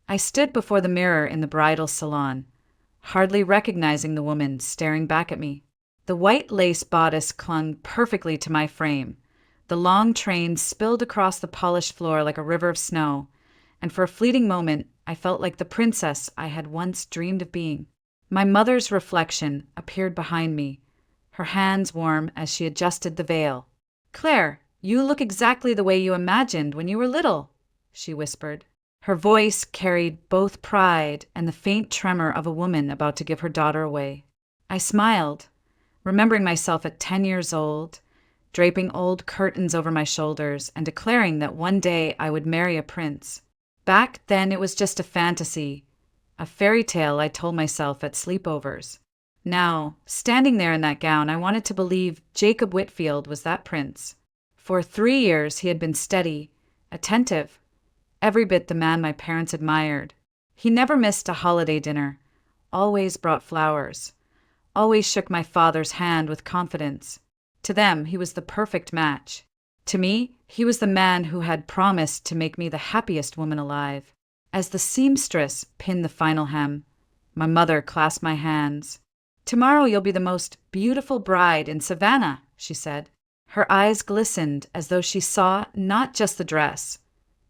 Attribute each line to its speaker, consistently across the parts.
Speaker 1: I stood before the mirror in the bridal salon, hardly recognizing the woman staring back at me. The white lace bodice clung perfectly to my frame. The long train spilled across the polished floor like a river of snow, and for a fleeting moment I felt like the princess I had once dreamed of being. My mother's reflection appeared behind me, her hands warm as she adjusted the veil. "Claire, you look exactly the way you imagined when you were little," she whispered. Her voice carried both pride and the faint tremor of a woman about to give her daughter away. I smiled, remembering myself at 10 years old, draping old curtains over my shoulders and declaring that one day I would marry a prince. Back then it was just a fantasy, a fairy tale I told myself at sleepovers. Now, standing there in that gown, I wanted to believe Jacob Whitfield was that prince. For 3 years he had been steady, attentive, every bit the man my parents admired. He never missed a holiday dinner, always brought flowers, always shook my father's hand with confidence. To them, he was the perfect match. To me, he was the man who had promised to make me the happiest woman alive. As the seamstress pinned the final hem, my mother clasped my hands. "Tomorrow you'll be the most beautiful bride in Savannah," she said. Her eyes glistened as though she saw not just the dress,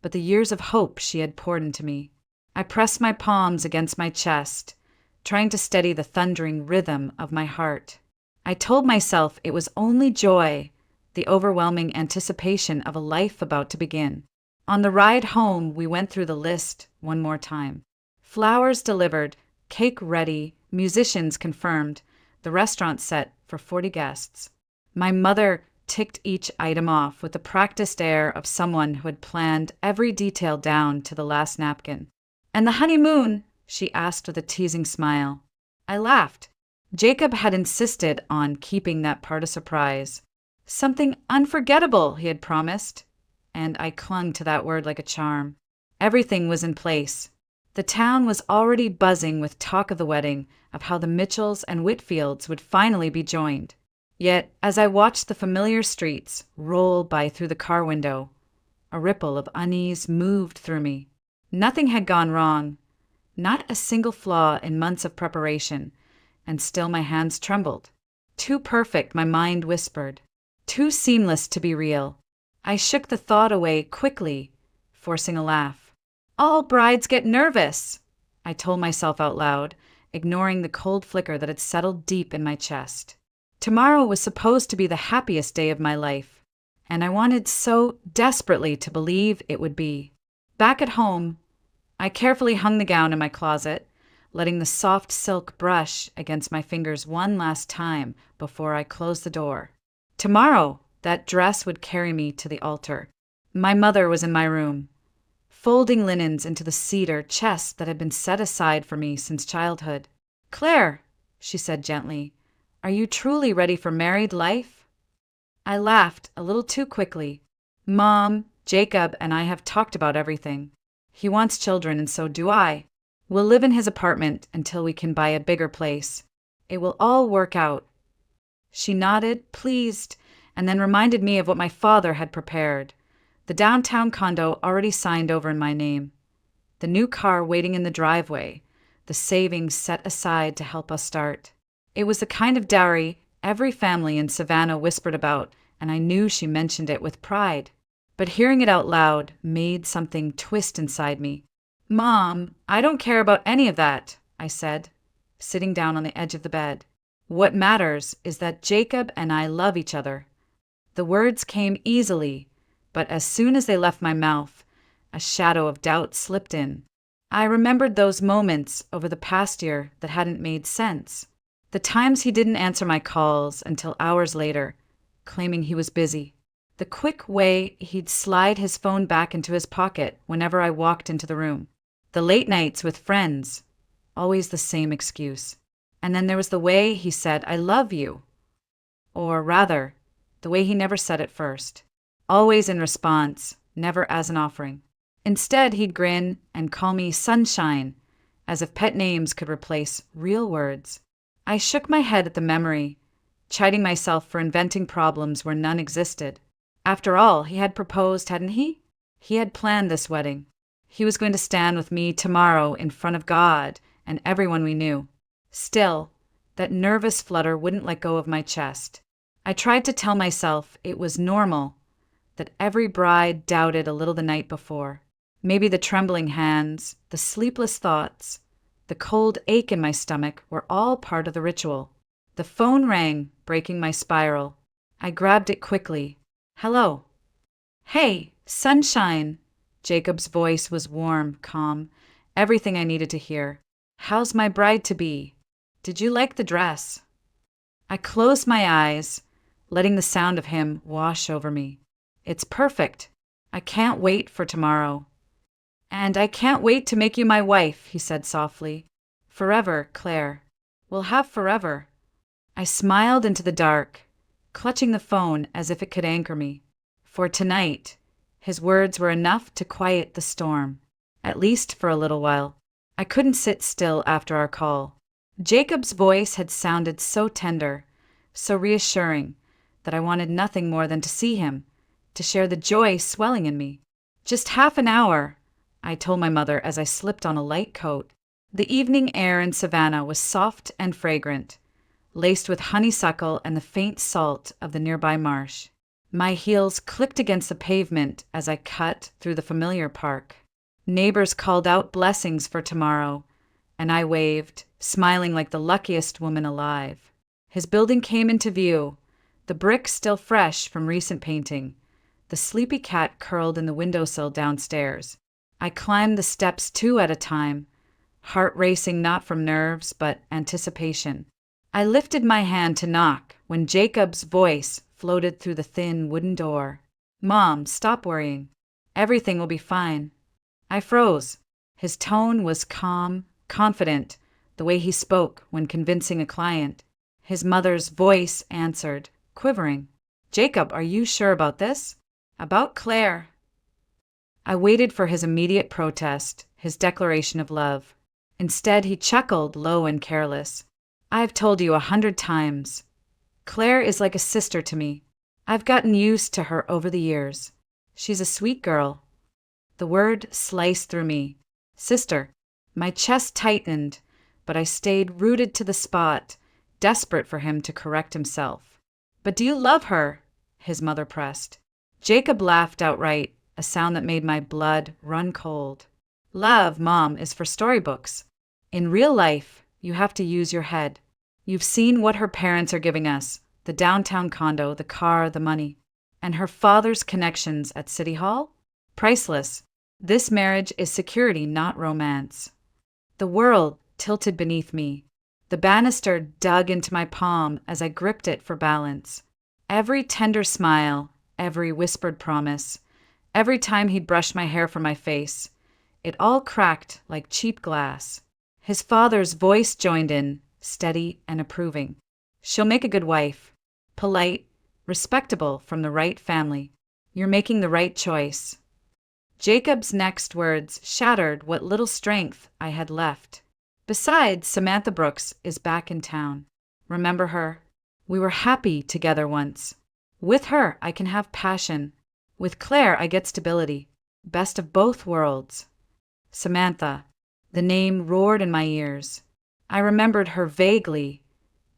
Speaker 1: but the years of hope she had poured into me. I pressed my palms against my chest, trying to steady the thundering rhythm of my heart. I told myself it was only joy, the overwhelming anticipation of a life about to begin. On the ride home, we went through the list one more time. Flowers delivered, cake ready, musicians confirmed, the restaurant set for 40 guests. My mother ticked each item off with the practiced air of someone who had planned every detail down to the last napkin. "And the honeymoon?" she asked with a teasing smile. I laughed. Jacob had insisted on keeping that part a surprise. Something unforgettable, he had promised, and I clung to that word like a charm. Everything was in place. The town was already buzzing with talk of the wedding, of how the Mitchells and Whitfields would finally be joined. Yet, as I watched the familiar streets roll by through the car window, a ripple of unease moved through me. Nothing had gone wrong, not a single flaw in months of preparation, and still my hands trembled. Too perfect, my mind whispered. Too seamless to be real. I shook the thought away quickly, forcing a laugh. "All brides get nervous," I told myself out loud, ignoring the cold flicker that had settled deep in my chest. Tomorrow was supposed to be the happiest day of my life, and I wanted so desperately to believe it would be. Back at home, I carefully hung the gown in my closet, letting the soft silk brush against my fingers one last time before I closed the door. Tomorrow, that dress would carry me to the altar. My mother was in my room, folding linens into the cedar chest that had been set aside for me since childhood. "Claire," she said gently, "are you truly ready for married life?" I laughed a little too quickly. "Mom, Jacob and I have talked about everything. He wants children and so do I. We'll live in his apartment until we can buy a bigger place. It will all work out." She nodded, pleased, and then reminded me of what my father had prepared. The downtown condo already signed over in my name. The new car waiting in the driveway. The savings set aside to help us start. It was the kind of dowry every family in Savannah whispered about, and I knew she mentioned it with pride. But hearing it out loud made something twist inside me. "Mom, I don't care about any of that," I said, sitting down on the edge of the bed. "What matters is that Jacob and I love each other." The words came easily, but as soon as they left my mouth, a shadow of doubt slipped in. I remembered those moments over the past year that hadn't made sense. The times he didn't answer my calls until hours later, claiming he was busy. The quick way he'd slide his phone back into his pocket whenever I walked into the room. The late nights with friends, always the same excuse. And then there was the way he said, "I love you." Or rather, the way he never said it first. Always in response, never as an offering. Instead, he'd grin and call me Sunshine, as if pet names could replace real words. I shook my head at the memory, chiding myself for inventing problems where none existed. After all, he had proposed, hadn't he? He had planned this wedding. He was going to stand with me tomorrow in front of God and everyone we knew. Still, that nervous flutter wouldn't let go of my chest. I tried to tell myself it was normal, that every bride doubted a little the night before. Maybe the trembling hands, the sleepless thoughts, the cold ache in my stomach were all part of the ritual. The phone rang, breaking my spiral. I grabbed it quickly. Hello. Hey, sunshine. Jacob's voice was warm, calm, everything I needed to hear. How's my bride-to-be? Did you like the dress? I closed my eyes, letting the sound of him wash over me. It's perfect. I can't wait for tomorrow. And I can't wait to make you my wife, he said softly. Forever, Claire. We'll have forever. I smiled into the dark, clutching the phone as if it could anchor me. For tonight, his words were enough to quiet the storm, at least for a little while. I couldn't sit still after our call. Jacob's voice had sounded so tender, so reassuring, that I wanted nothing more than to see him, to share the joy swelling in me. Just half an hour, I told my mother as I slipped on a light coat. The evening air in Savannah was soft and fragrant, laced with honeysuckle and the faint salt of the nearby marsh. My heels clicked against the pavement as I cut through the familiar park. Neighbors called out blessings for tomorrow, and I waved, smiling like the luckiest woman alive. His building came into view, the bricks still fresh from recent painting. The sleepy cat curled in the windowsill downstairs. I climbed the steps 2 at a time, heart racing not from nerves but anticipation. I lifted my hand to knock when Jacob's voice floated through the thin wooden door. Mom, stop worrying. Everything will be fine. I froze. His tone was calm, confident, the way he spoke when convincing a client. His mother's voice answered, quivering. Jacob, are you sure about this? About Claire. I waited for his immediate protest, his declaration of love. Instead, he chuckled, low and careless. I've told you 100 times. Claire is like a sister to me. I've gotten used to her over the years. She's a sweet girl. The word sliced through me. Sister. My chest tightened, but I stayed rooted to the spot, desperate for him to correct himself. But do you love her? His mother pressed. Jacob laughed outright, a sound that made my blood run cold. Love, Mom, is for storybooks. In real life, you have to use your head. You've seen what her parents are giving us, the downtown condo, the car, the money. And her father's connections at City Hall? Priceless. This marriage is security, not romance. The world tilted beneath me. The banister dug into my palm as I gripped it for balance. Every tender smile, every whispered promise, every time he'd brushed my hair from my face, it all cracked like cheap glass. His father's voice joined in, steady and approving. She'll make a good wife. Polite, respectable, from the right family. You're making the right choice. Jacob's next words shattered what little strength I had left. Besides, Samantha Brooks is back in town. Remember her? We were happy together once. With her, I can have passion. With Claire, I get stability. Best of both worlds. Samantha. The name roared in my ears. I remembered her vaguely.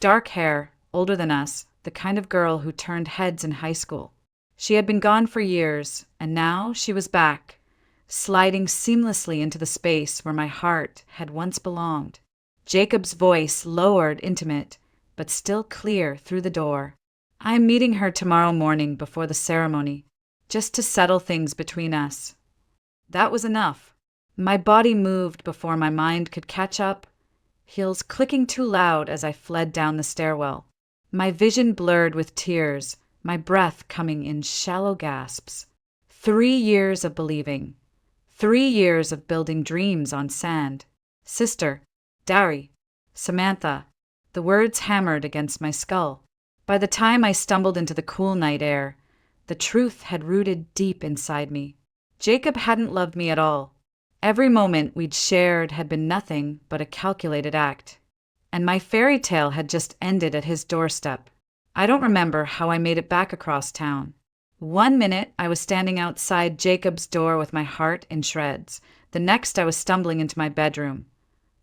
Speaker 1: Dark hair, older than us, the kind of girl who turned heads in high school. She had been gone for years, and now she was back, sliding seamlessly into the space where my heart had once belonged. Jacob's voice lowered, intimate, but still clear through the door. I'm meeting her tomorrow morning before the ceremony, just to settle things between us. That was enough. My body moved before my mind could catch up, heels clicking too loud as I fled down the stairwell. My vision blurred with tears, my breath coming in shallow gasps. 3 years of believing. 3 years of building dreams on sand. Sister, Dari, Samantha. The words hammered against my skull. By the time I stumbled into the cool night air, the truth had rooted deep inside me. Jacob hadn't loved me at all. Every moment we'd shared had been nothing but a calculated act. And my fairy tale had just ended at his doorstep. I don't remember how I made it back across town. 1 minute I was standing outside Jacob's door with my heart in shreds. The next, I was stumbling into my bedroom,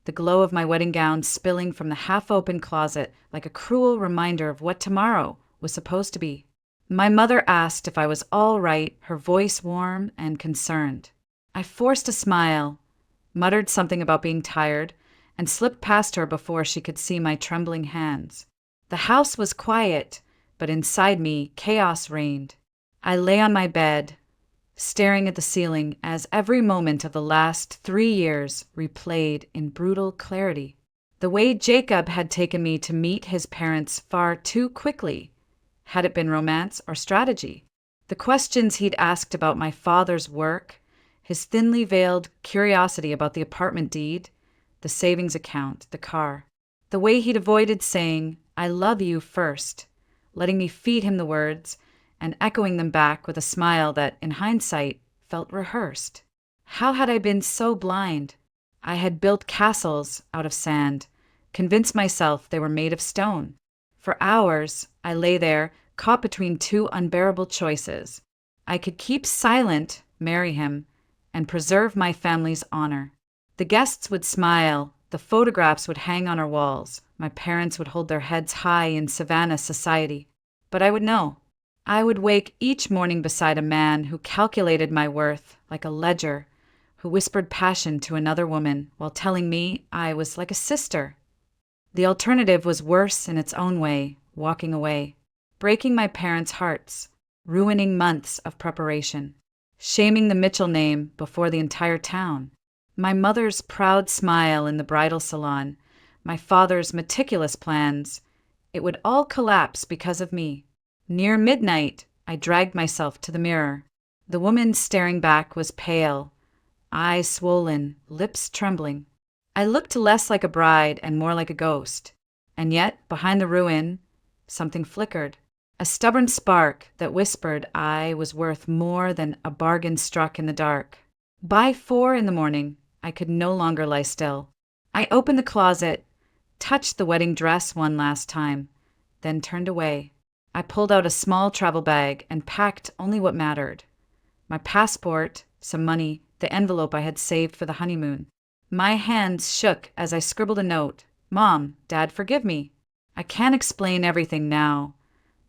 Speaker 1: the glow of my wedding gown spilling from the half-open closet like a cruel reminder of what tomorrow was supposed to be. My mother asked if I was all right, her voice warm and concerned. I forced a smile, muttered something about being tired, and slipped past her before she could see my trembling hands. The house was quiet, but inside me, chaos reigned. I lay on my bed, staring at the ceiling as every moment of the last 3 years replayed in brutal clarity. The way Jacob had taken me to meet his parents far too quickly. Had it been romance or strategy? The questions he'd asked about my father's work, his thinly veiled curiosity about the apartment deed, the savings account, the car. The way he'd avoided saying, "I love you" first, letting me feed him the words, and echoing them back with a smile that, in hindsight, felt rehearsed. How had I been so blind? I had built castles out of sand, convinced myself they were made of stone. For hours, I lay there, caught between two unbearable choices. I could keep silent, marry him, and preserve my family's honor. The guests would smile, the photographs would hang on our walls, my parents would hold their heads high in Savannah society. But I would know. I would wake each morning beside a man who calculated my worth like a ledger, who whispered passion to another woman while telling me I was like a sister. The alternative was worse in its own way, walking away, breaking my parents' hearts, ruining months of preparation, shaming the Mitchell name before the entire town. My mother's proud smile in the bridal salon, my father's meticulous plans, it would all collapse because of me. Near midnight, I dragged myself to the mirror. The woman staring back was pale, eyes swollen, lips trembling. I looked less like a bride and more like a ghost. And yet, behind the ruin, something flickered. A stubborn spark that whispered I was worth more than a bargain struck in the dark. By 4 a.m, I could no longer lie still. I opened the closet, touched the wedding dress one last time, then turned away. I pulled out a small travel bag and packed only what mattered. My passport, some money, the envelope I had saved for the honeymoon. My hands shook as I scribbled a note. "Mom, Dad, forgive me. I can't explain everything now,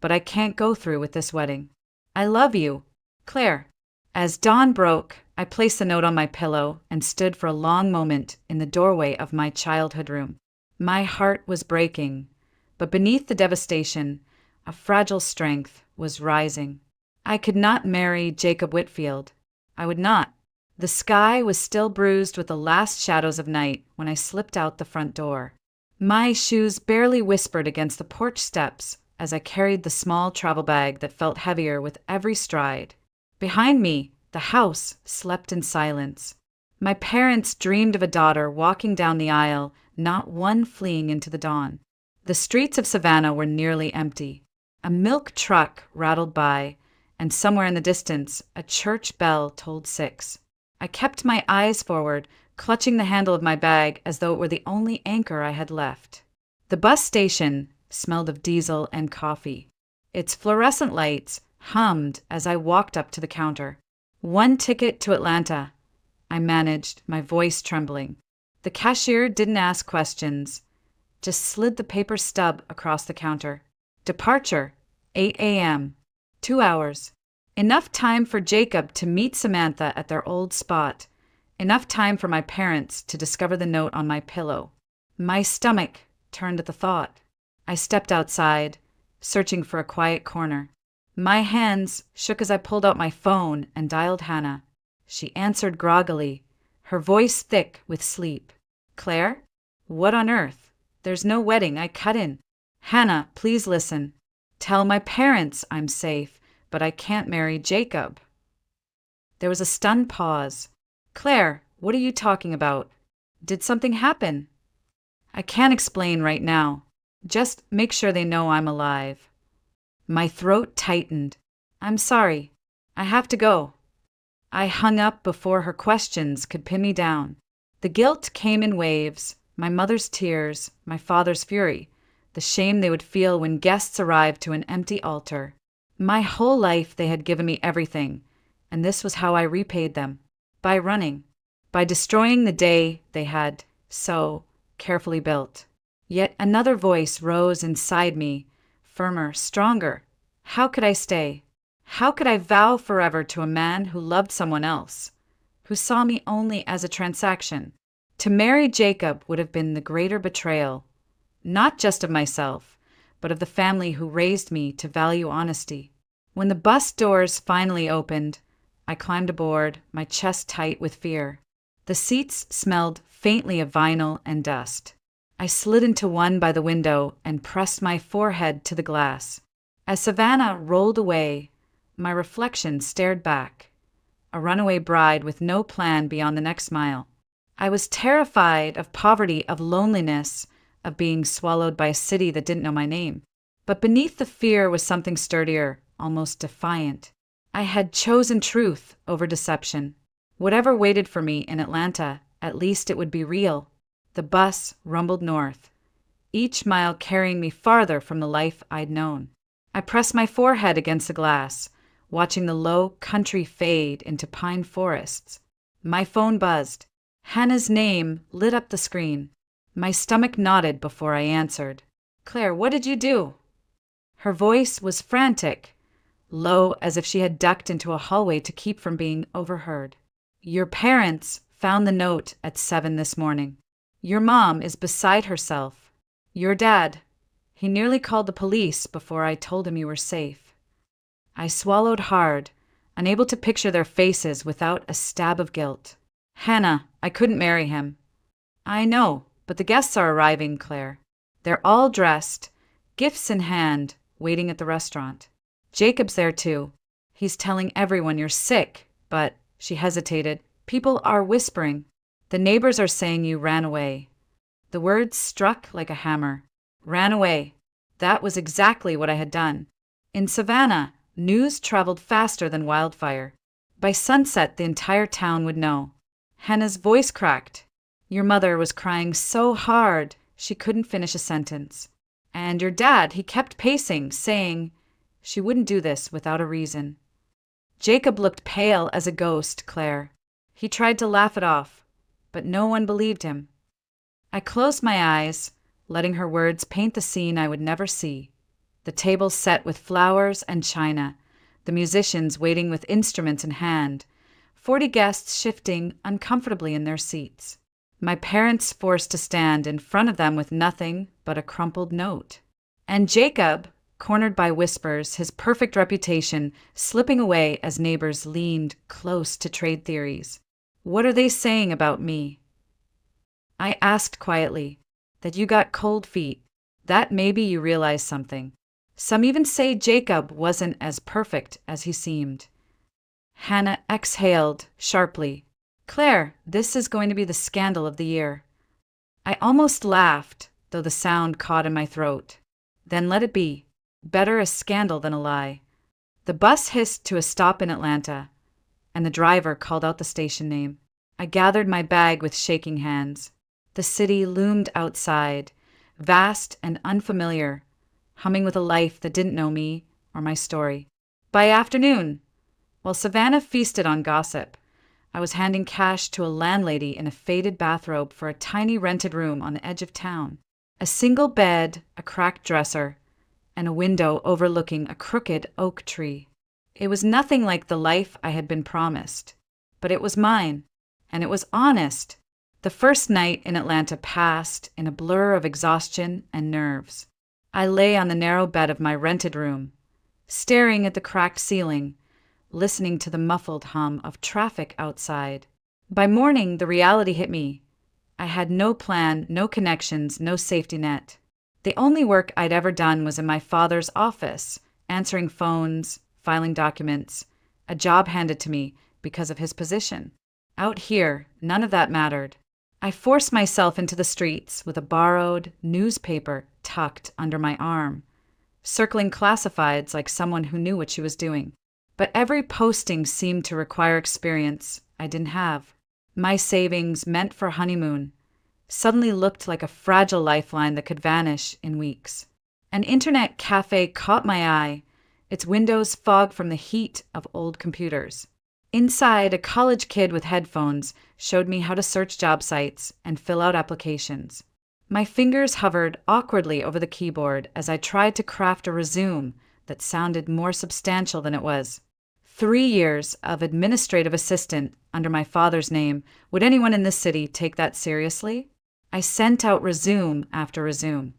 Speaker 1: but I can't go through with this wedding. I love you. Claire." As dawn broke, I placed the note on my pillow and stood for a long moment in the doorway of my childhood room. My heart was breaking, but beneath the devastation, a fragile strength was rising. I could not marry Jacob Whitfield. I would not. The sky was still bruised with the last shadows of night when I slipped out the front door. My shoes barely whispered against the porch steps as I carried the small travel bag that felt heavier with every stride. Behind me, the house slept in silence. My parents dreamed of a daughter walking down the aisle, not one fleeing into the dawn. The streets of Savannah were nearly empty. A milk truck rattled by, and somewhere in the distance, a church bell tolled 6. I kept my eyes forward, clutching the handle of my bag as though it were the only anchor I had left. The bus station smelled of diesel and coffee. Its fluorescent lights hummed as I walked up to the counter. 1 ticket to Atlanta, I managed, my voice trembling. The cashier didn't ask questions, just slid the paper stub across the counter. Departure, 8 a.m., 2 hours. Enough time for Jacob to meet Samantha at their old spot. Enough time for my parents to discover the note on my pillow. My stomach turned at the thought. I stepped outside, searching for a quiet corner. My hands shook as I pulled out my phone and dialed Hannah. She answered groggily, her voice thick with sleep. "Claire? What on earth? There's no wedding, I cut in. Hannah, please listen. Tell my parents I'm safe, but I can't marry Jacob." There was a stunned pause. "Claire, what are you talking about? Did something happen?" "I can't explain right now. Just make sure they know I'm alive." My throat tightened. "I'm sorry. I have to go." I hung up before her questions could pin me down. The guilt came in waves, my mother's tears, my father's fury, the shame they would feel when guests arrived to an empty altar. My whole life they had given me everything, and this was how I repaid them, by running. by destroying the day they had so carefully built. Yet another voice rose inside me, firmer, stronger. How could I stay? How could I vow forever to a man who loved someone else, who saw me only as a transaction? To marry Jacob would have been the greater betrayal, not just of myself, but of the family who raised me to value honesty. When the bus doors finally opened, I climbed aboard, my chest tight with fear. The seats smelled faintly of vinyl and dust. I slid into one by the window and pressed my forehead to the glass. As Savannah rolled away, my reflection stared back, a runaway bride with no plan beyond the next mile. I was terrified of poverty, of loneliness, of being swallowed by a city that didn't know my name. But beneath the fear was something sturdier, almost defiant. I had chosen truth over deception. Whatever waited for me in Atlanta, at least it would be real. The bus rumbled north, each mile carrying me farther from the life I'd known. I pressed my forehead against the glass, watching the low country fade into pine forests. My phone buzzed. Hannah's name lit up the screen. My stomach knotted before I answered. "Claire, what did you do?" Her voice was frantic, low as if she had ducked into a hallway to keep from being overheard. "Your parents found the note at 7 this morning. Your mom is beside herself. Your dad, he nearly called the police before I told him you were safe." I swallowed hard, unable to picture their faces without a stab of guilt. "Hannah, I couldn't marry him." "I know, but the guests are arriving, Claire. They're all dressed, gifts in hand, waiting at the restaurant. Jacob's there too. He's telling everyone you're sick, but," she hesitated, "people are whispering. The neighbors are saying you ran away." The words struck like a hammer. Ran away. That was exactly what I had done. In Savannah, news traveled faster than wildfire. By sunset, the entire town would know. Hannah's voice cracked. "Your mother was crying so hard she couldn't finish a sentence. And your dad, he kept pacing, saying she wouldn't do this without a reason." Jacob looked pale as a ghost, Claire. He tried to laugh it off, but no one believed him. I closed my eyes, letting her words paint the scene I would never see. The table set with flowers and china, the musicians waiting with instruments in hand, 40 guests shifting uncomfortably in their seats. My parents forced to stand in front of them with nothing but a crumpled note. And Jacob, cornered by whispers, his perfect reputation slipping away as neighbors leaned close to trade theories. "What are they saying about me?" I asked quietly. "That you got cold feet. That maybe you realize something. Some even say Jacob wasn't as perfect as he seemed." Hannah exhaled sharply. "Claire, this is going to be the scandal of the year." I almost laughed, though the sound caught in my throat. Then let it be. Better a scandal than a lie. The bus hissed to a stop in Atlanta, and the driver called out the station name. I gathered my bag with shaking hands. The city loomed outside, vast and unfamiliar, humming with a life that didn't know me or my story. By afternoon, while Savannah feasted on gossip, I was handing cash to a landlady in a faded bathrobe for a tiny rented room on the edge of town. A single bed, a cracked dresser, and a window overlooking a crooked oak tree. It was nothing like the life I had been promised, but it was mine, and it was honest. The first night in Atlanta passed in a blur of exhaustion and nerves. I lay on the narrow bed of my rented room, staring at the cracked ceiling, listening to the muffled hum of traffic outside. By morning, the reality hit me. I had no plan, no connections, no safety net. The only work I'd ever done was in my father's office, answering phones, filing documents, a job handed to me because of his position. Out here, none of that mattered. I forced myself into the streets with a borrowed newspaper tucked under my arm, circling classifieds like someone who knew what she was doing. But every posting seemed to require experience I didn't have. My savings, meant for honeymoon, suddenly looked like a fragile lifeline that could vanish in weeks. An internet cafe caught my eye, its windows fogged from the heat of old computers. Inside, a college kid with headphones showed me how to search job sites and fill out applications. My fingers hovered awkwardly over the keyboard as I tried to craft a resume that sounded more substantial than it was. 3 years of administrative assistant under my father's name. Would anyone in this city take that seriously? I sent out resume after resume,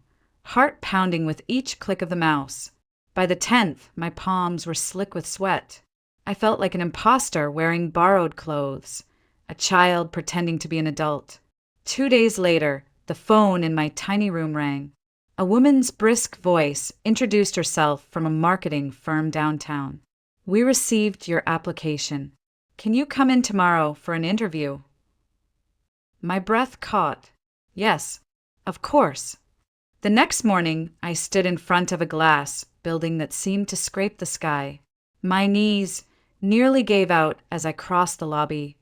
Speaker 1: heart pounding with each click of the mouse. By the 10th, my palms were slick with sweat. I felt like an imposter wearing borrowed clothes, a child pretending to be an adult. 2 days later, the phone in my tiny room rang. A woman's brisk voice introduced herself from a marketing firm downtown. "We received your application. Can you come in tomorrow for an interview?" My breath caught. Yes, of course. The next morning, I stood in front of a glass building that seemed to scrape the sky. My knees nearly gave out as I crossed the lobby,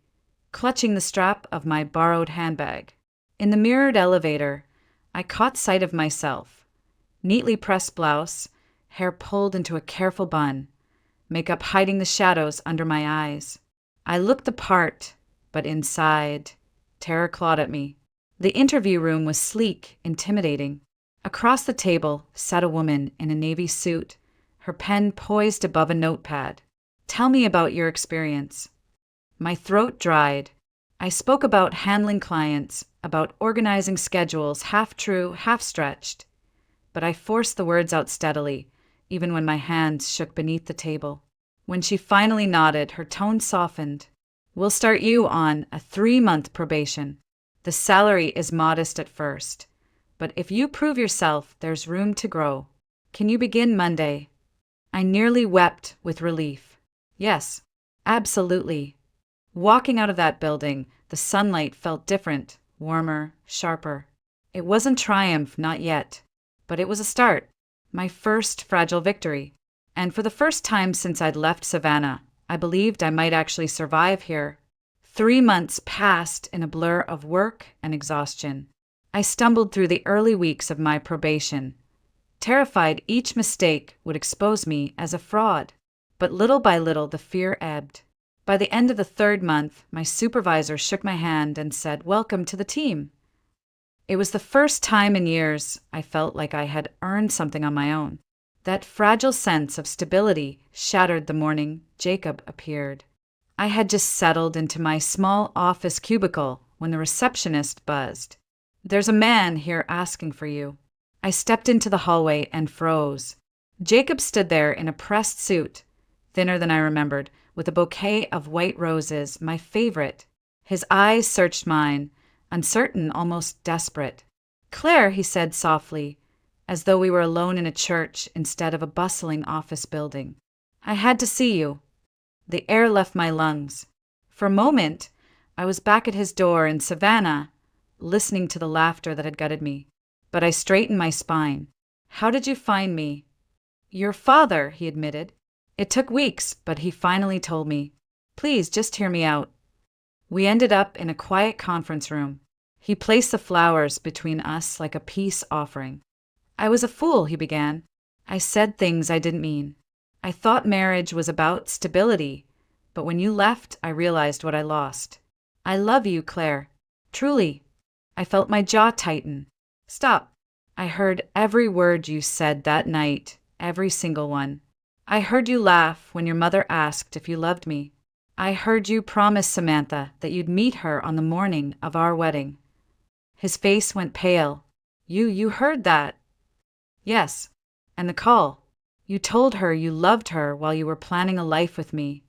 Speaker 1: clutching the strap of my borrowed handbag. In the mirrored elevator, I caught sight of myself. Neatly pressed blouse, hair pulled into a careful bun, makeup hiding the shadows under my eyes. I looked the part, but inside, terror clawed at me. The interview room was sleek, intimidating. Across the table sat a woman in a navy suit, her pen poised above a notepad. "Tell me about your experience." My throat dried. I spoke about handling clients, about organizing schedules, half true, half stretched. But I forced the words out steadily, even when my hands shook beneath the table. When she finally nodded, her tone softened. "We'll start you on a 3-month probation. The salary is modest at first, but if you prove yourself, there's room to grow. Can you begin Monday?" I nearly wept with relief. Yes, absolutely. Walking out of that building, the sunlight felt different, warmer, sharper. It wasn't triumph, not yet, but it was a start, my first fragile victory. And for the first time since I'd left Savannah, I believed I might actually survive here. 3 months passed in a blur of work and exhaustion. I stumbled through the early weeks of my probation, terrified each mistake would expose me as a fraud. But little by little, the fear ebbed. By the end of the 3rd month, my supervisor shook my hand and said, "Welcome to the team." It was the first time in years I felt like I had earned something on my own. That fragile sense of stability shattered the morning Jacob appeared. I had just settled into my small office cubicle when the receptionist buzzed. "There's a man here asking for you." I stepped into the hallway and froze. Jacob stood there in a pressed suit, thinner than I remembered, with a bouquet of white roses, my favorite. His eyes searched mine, uncertain, almost desperate. "Claire," he said softly, as though we were alone in a church instead of a bustling office building. "I had to see you." The air left my lungs. For a moment, I was back at his door in Savannah, listening to the laughter that had gutted me. But I straightened my spine. "How did you find me?" "Your father," he admitted. "It took weeks, but he finally told me. Please, just hear me out." We ended up in a quiet conference room. He placed the flowers between us like a peace offering. "I was a fool," he began. "I said things I didn't mean. I thought marriage was about stability, but when you left, I realized what I lost. I love you, Claire. Truly." I felt my jaw tighten. "Stop. I heard every word you said that night, every single one. I heard you laugh when your mother asked if you loved me. I heard you promise Samantha that you'd meet her on the morning of our wedding." His face went pale. You heard that?" "Yes. And the call. You told her you loved her while you were planning a life with me."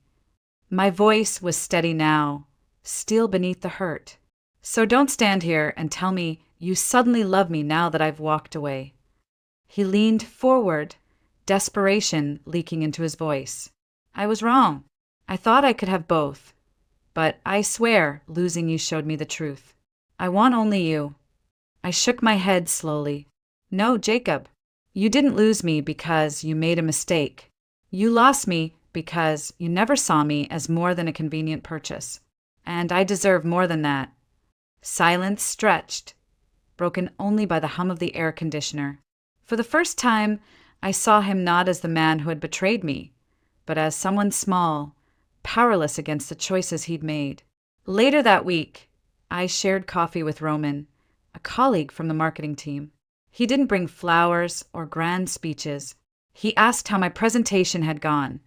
Speaker 1: My voice was steady now, steel beneath the hurt. "So don't stand here and tell me you suddenly love me now that I've walked away." He leaned forward, desperation leaking into his voice. "I was wrong. I thought I could have both. But I swear losing you showed me the truth. I want only you." I shook my head slowly. "No, Jacob. You didn't lose me because you made a mistake. You lost me because you never saw me as more than a convenient purchase. And I deserve more than that." Silence stretched, broken only by the hum of the air conditioner. For the first time, I saw him not as the man who had betrayed me, but as someone small, powerless against the choices he'd made. Later that week, I shared coffee with Roman, a colleague from the marketing team. He didn't bring flowers or grand speeches. He asked how my presentation had gone,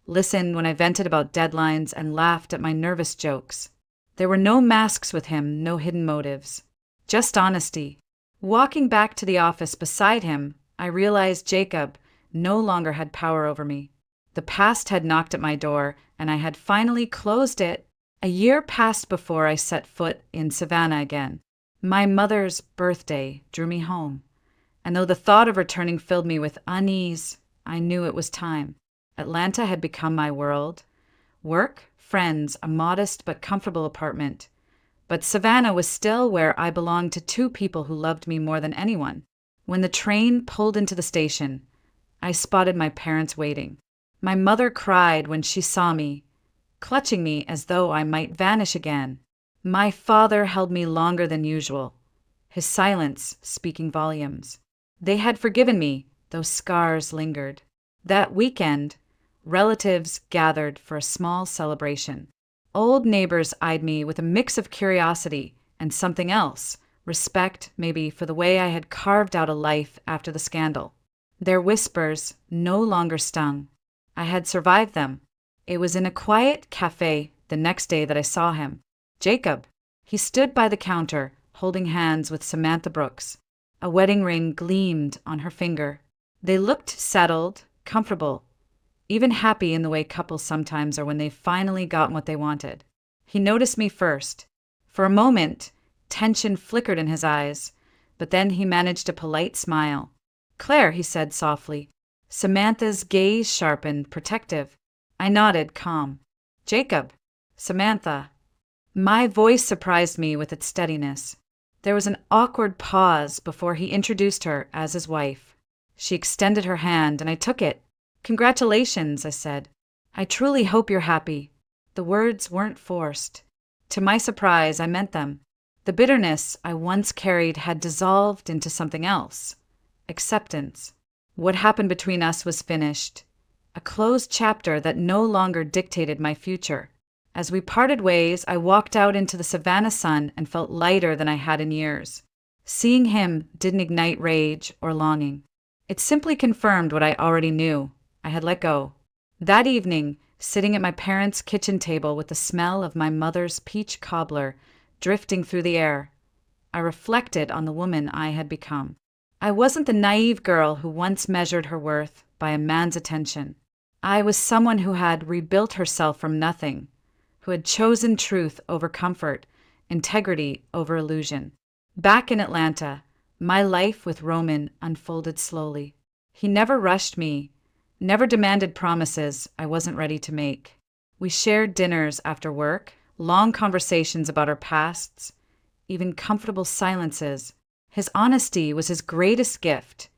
Speaker 1: listened when I vented about deadlines, and laughed at my nervous jokes. There were no masks with him, no hidden motives. Just honesty. Walking back to the office beside him, I realized Jacob no longer had power over me. The past had knocked at my door, and I had finally closed it. A year passed before I set foot in Savannah again. My mother's birthday drew me home, and though the thought of returning filled me with unease, I knew it was time. Atlanta had become my world. Work, friends, a modest but comfortable apartment. But Savannah was still where I belonged to two people who loved me more than anyone. When the train pulled into the station, I spotted my parents waiting. My mother cried when she saw me, clutching me as though I might vanish again. My father held me longer than usual, his silence speaking volumes. They had forgiven me, though scars lingered. That weekend, relatives gathered for a small celebration. Old neighbors eyed me with a mix of curiosity and something else, respect maybe for the way I had carved out a life after the scandal. Their whispers no longer stung. I had survived them. It was in a quiet cafe the next day that I saw him. Jacob. He stood by the counter, holding hands with Samantha Brooks. A wedding ring gleamed on her finger. They looked settled, comfortable, even happy in the way couples sometimes are when they've finally gotten what they wanted. He noticed me first. For a moment, tension flickered in his eyes, but then he managed a polite smile. "Claire," he said softly. Samantha's gaze sharpened, protective. I nodded, calm. "Jacob." "Samantha." My voice surprised me with its steadiness. There was an awkward pause before he introduced her as his wife. She extended her hand, and I took it. "Congratulations," I said. "I truly hope you're happy." The words weren't forced. To my surprise, I meant them. The bitterness I once carried had dissolved into something else. Acceptance. What happened between us was finished. A closed chapter that no longer dictated my future. As we parted ways, I walked out into the Savannah sun and felt lighter than I had in years. Seeing him didn't ignite rage or longing. It simply confirmed what I already knew. I had let go. That evening, sitting at my parents' kitchen table with the smell of my mother's peach cobbler drifting through the air, I reflected on the woman I had become. I wasn't the naive girl who once measured her worth by a man's attention. I was someone who had rebuilt herself from nothing, who had chosen truth over comfort, integrity over illusion. Back in Atlanta, my life with Roman unfolded slowly. He never rushed me, never demanded promises I wasn't ready to make. We shared dinners after work, long conversations about our pasts, even comfortable silences. His honesty was his greatest gift,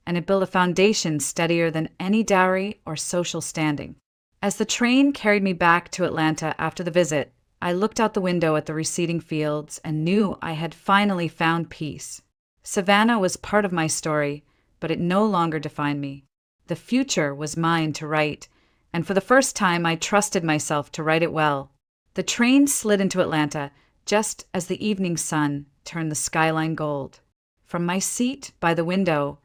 Speaker 1: and it built a foundation steadier than any dowry or social standing. As the train carried me back to Atlanta after the visit, I looked out the window at the receding fields and knew I had finally found peace. Savannah was part of my story, but it no longer defined me. The future was mine to write, and for the first time I trusted myself to write it well. The train slid into Atlanta just as the evening sun turned the skyline gold. From my seat by the window,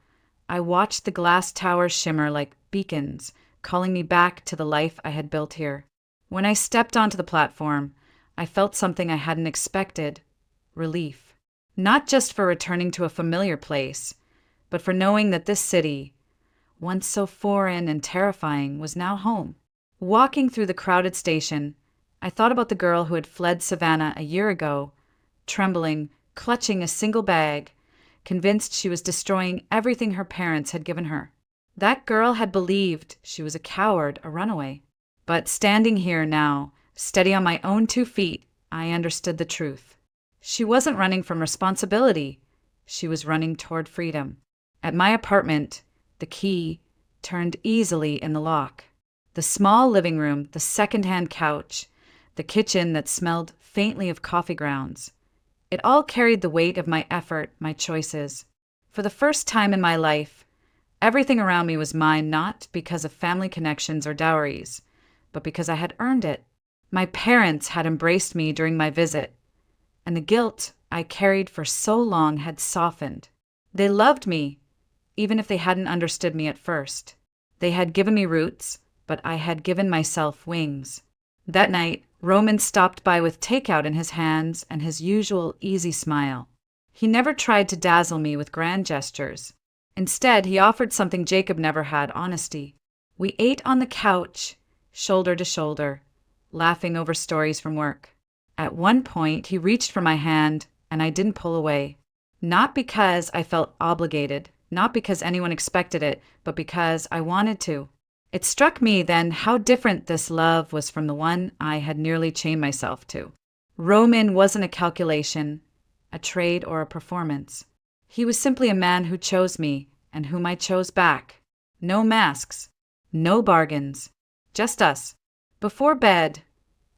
Speaker 1: I watched the glass towers shimmer like beacons, calling me back to the life I had built here. When I stepped onto the platform, I felt something I hadn't expected: relief. Not just for returning to a familiar place, but for knowing that this city, once so foreign and terrifying, was now home. Walking through the crowded station, I thought about the girl who had fled Savannah a year ago, trembling, clutching a single bag, convinced she was destroying everything her parents had given her. That girl had believed she was a coward, a runaway. But standing here now, steady on my own 2 feet, I understood the truth. She wasn't running from responsibility. She was running toward freedom. At my apartment, the key turned easily in the lock. The small living room, the second-hand couch, the kitchen that smelled faintly of coffee grounds. It all carried the weight of my effort, my choices. For the first time in my life, everything around me was mine not because of family connections or dowries, but because I had earned it. My parents had embraced me during my visit, and the guilt I carried for so long had softened. They loved me, even if they hadn't understood me at first. They had given me roots, but I had given myself wings. That night, Roman stopped by with takeout in his hands and his usual easy smile. He never tried to dazzle me with grand gestures. Instead, he offered something Jacob never had: honesty. We ate on the couch, shoulder to shoulder, laughing over stories from work. At one point, he reached for my hand, and I didn't pull away. Not because I felt obligated, not because anyone expected it, but because I wanted to. It struck me then how different this love was from the one I had nearly chained myself to. Roman wasn't a calculation, a trade, or a performance. He was simply a man who chose me and whom I chose back. No masks, no bargains, just us. Before bed,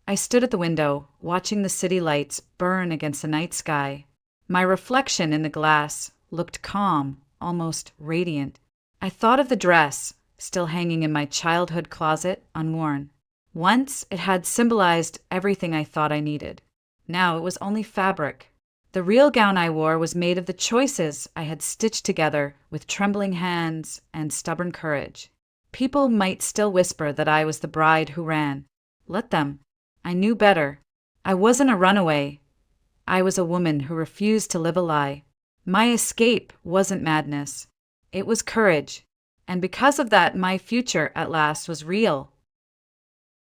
Speaker 1: I stood at the window, watching the city lights burn against the night sky. My reflection in the glass looked calm, almost radiant. I thought of the dress, still hanging in my childhood closet, unworn. Once it had symbolized everything I thought I needed. Now it was only fabric. The real gown I wore was made of the choices I had stitched together with trembling hands and stubborn courage. People might still whisper that I was the bride who ran. Let them. I knew better. I wasn't a runaway. I was a woman who refused to live a lie. My escape wasn't madness. It was courage. And because of that, my future at last was real.